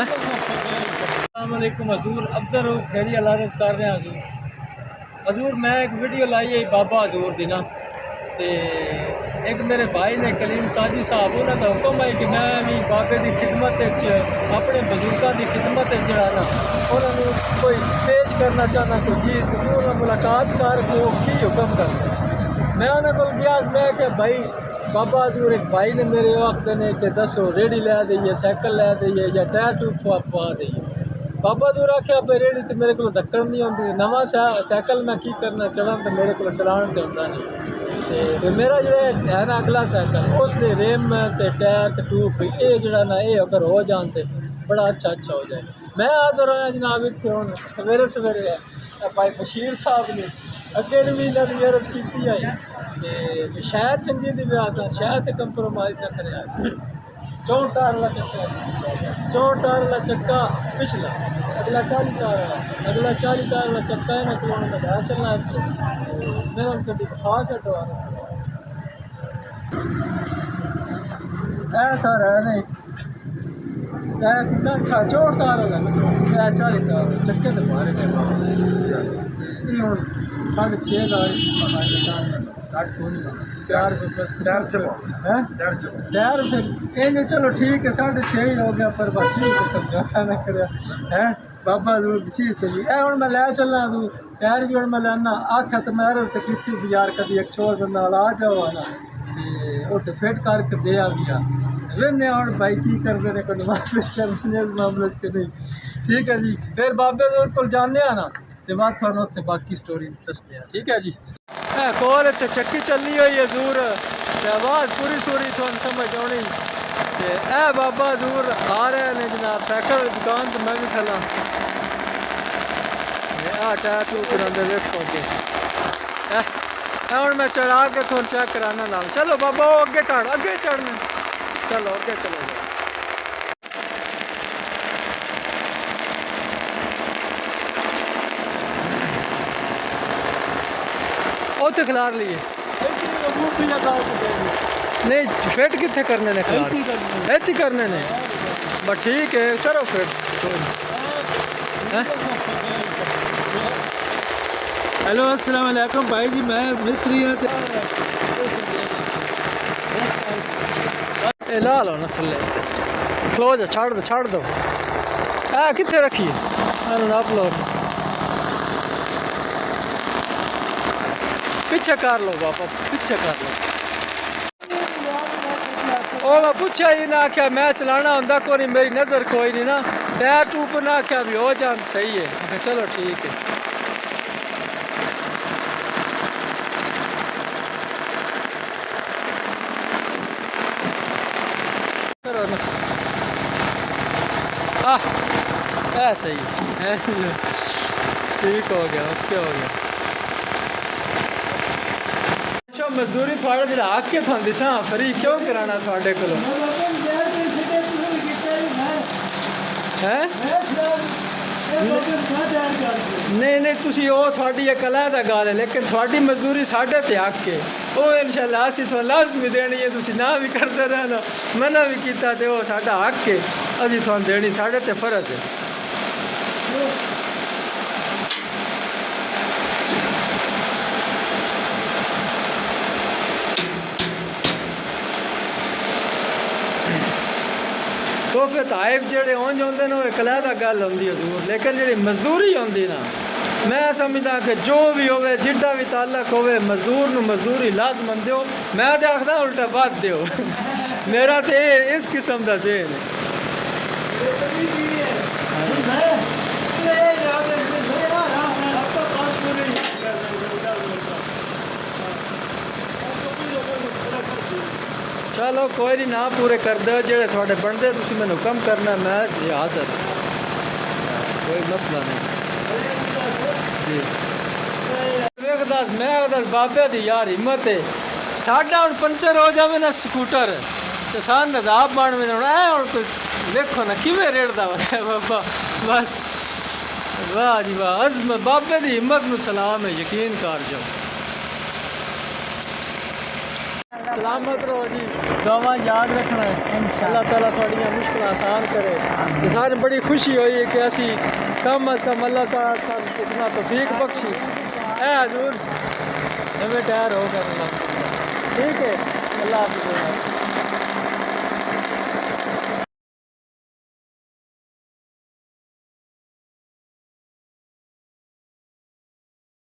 अस्सलामुअलैकुम हजूर अब्दुल खैरी अलारस कर रहे हैं हजूर मैं एक वीडियो लाई है बाबा हजूर दी ना ते एक मेरे भाई ने कलीम काजी साहब उन्होंने हुक्म है कि मैं भी बाबे की खिदमत अपने बजुर्गों की खिदमत जरा ना उन्होंने कोई पेश करना चाहना कोई चीज़ तो उन्होंने मुलाकात करके वो की हुक्म करते मैं उन्होंने को गया मैं क्या भाई बाबा हजूर एक भाई ने मेरे वक्त ने कि दसो रेडी लै दईए साइकिल लै दईए या टायर टूब पवा दईए बाबा हजूर आख्या भाई रेडी तो मेरे को धक्कन नहीं आती नवा साइकिल मैं की करना चढ़ा तो मेरे को चलान तो आता नहीं तो मेरा जो है ना अगला साइकिल उस रेम तो टायर तो टूब ये जरा ना ये अगर हो जान तो बड़ा अच्छा हो जाए मैं हाजिर होया जनाब इतने हूँ सवेरे सवेरे है भाई बशीर साहब ने अगे भी इन्होंने अर्ज की है तो शायद चंगी दी ब्यास शायद कंप्रोमाइज़ न करे 64 टायर वाला चक्का 64 टायर वाला चक्का पिछला अगला 40 टायर वाला अगला 40 टायर वाला चक्का है ना कि उन्होंने बाहर चलना है मैं उनको खास हटवा ऐसा है नहीं कितना 64 टायर वाला 40 टायर चक्के तो मारे गए 6.5 टायर फिर चलो ठीक है 6.5 ही हो गया पर बच्ची को समझौता न करे है बाबा दूर चीज चली ए हूँ मैं लै चलना तू टायर भी मैं लाना आख्या तो मैं अर्ज की थी यार कभी एक छोर बंदा आ जाओ ना तो फिट करके दे आ गया वेने और भाई की करते ने कोई माफिश करते मामले के नहीं ठीक है जी फिर बाबे दूर को जाने ना तो बाद थानू उत्थे बाकी स्टोरी दसते हैं ठीक है जी कोल इतने चक्की चलनी हुई है जूर आवाज़ पूरी सूरी थोड़ी समझ आनी ए बाबा जूर आ रहे हैं जनाब साइकिल दुकान तो मैं भी खला आ टायर टू कराते देखो अगे हूँ मैं चढ़ा के थोड़ा चेक कराना ना चलो बाबा वो अगे चढ़ने चलो अगे चलो तो खिलार लिए नहीं फिट कितने करने ने ऐती करने ने बस ठीक है करो फिट हेलो अस्सलाम वालेकुम भाई जी मैं मिस्त्री ला लो ना थले खलो जा छाड़ दो कितने रखिए नाप लो पीछे कर लो बापा पीछे कर लो ओ मैं पूछा ही ना आख्या मैं चलाना होंगे कोई नहीं मेरी नज़र कोई नहीं ना टायर टूब ना आख्या भी हो जान सही है चलो ठीक है करो ना सही है ठीक हो गया ओके हो गया मजदूरी थोड़ा जो हक के थोड़ा दिशा फ्री क्यों कराना थोड़े को नहीं तुसी वो थोड़ी एक अलहदा गल है लेकिन थोड़ी मजदूरी साढ़े ते हक है वो इंशाल्लाह असी थोड़ा लाजमी देनी है तुसी ना भी करते रहना मना भी किया तो वो साडा हक है अभी थोड़ा देनी साढ़े ते फर्ज है तो फिर ताइब जेडे उंज होंदे ने एक अलहदा गल होंदी हजूर लेकिन जी मजदूरी होंदी ना मैं समझदा कि जो भी होवे जिड्डा भी ताल्लुक होवे मजदूर नूं मजदूरी लाजमन दिओ मैं तो आखदा उल्टा बात दिओ मेरा तो इस किस्म का ज़हन चलो कोई नहीं ना पूरे कर दो जेडे थोड़े बनते तुम मैंने हुक्म करना मैं हाजिर कोई मसला नहीं जी मैं बाबे की यार हिम्मत है साढ़ा हूँ पंचर हो जाए ना स्कूटर तो सान नजाब बन में हूँ कोई देखो ना किमें रेड़ता है बाबा बस वाह जी वाह अज़म बाबे की हिम्मत में सलाम है यकीन कर जाओ सलामत रहो जी, दुआ याद रखना है। अल्लाह ताला थोड़ियां मुश्किल आसान करे। ते सारे बड़ी खुशी हुई है कि असी कम अज कम अल्लाह ताला इतना तौफीक बख्शी है। हजूर हमें टायर हो कर ठीक है। अल्लाह हाफिज़।